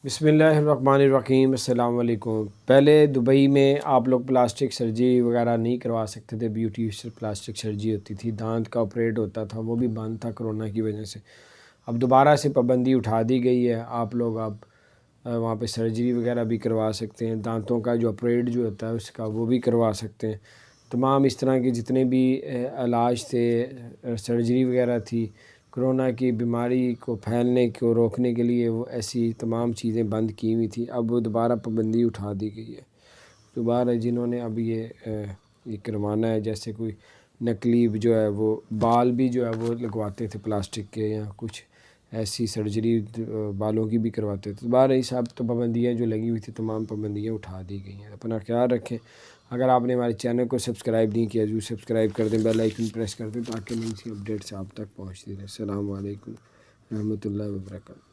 बिस्मिल्लाहिर्रहमानिर्रहीम। अस्सलाम वालेकुम। पहले दुबई में आप लोग प्लास्टिक सर्जरी वगैरह नहीं करवा सकते थे, ब्यूटी प्लास्टिक सर्जरी होती थी, दांत का ऑपरेट होता था, वो भी बंद था कोरोना की वजह से। अब दोबारा से पाबंदी उठा दी गई है, आप लोग अब वहाँ पे सर्जरी वगैरह भी करवा सकते हैं, दांतों का जो ऑपरेट जो होता है उसका वो भी करवा सकते हैं। तमाम इस तरह के जितने भी इलाज थे, सर्जरी वगैरह थी, कोरोना की बीमारी को फैलने को रोकने के लिए वो ऐसी तमाम चीज़ें बंद की हुई थी। अब वो दोबारा पाबंदी उठा दी गई है। दोबारा जिन्होंने अब ये करवाना है, जैसे कोई नकली जो है वो बाल भी जो है वो लगवाते थे प्लास्टिक के, या कुछ ऐसी सर्जरी बालों की भी करवाते थे। दोबारा ये सब तो पाबंदियाँ जो लगी हुई थी, तमाम पाबंदियाँ उठा दी गई हैं। अपना ख्याल रखें। अगर आपने हमारे चैनल को सब्सक्राइब नहीं किया, जो सब्सक्राइब कर दें, बेल आइकन प्रेस कर दें ताकि नई सी अपडेट्स आप तक पहुँचती रहें। अस्सलाम वालेकुम रहमतुल्लाहि व बरकातहू।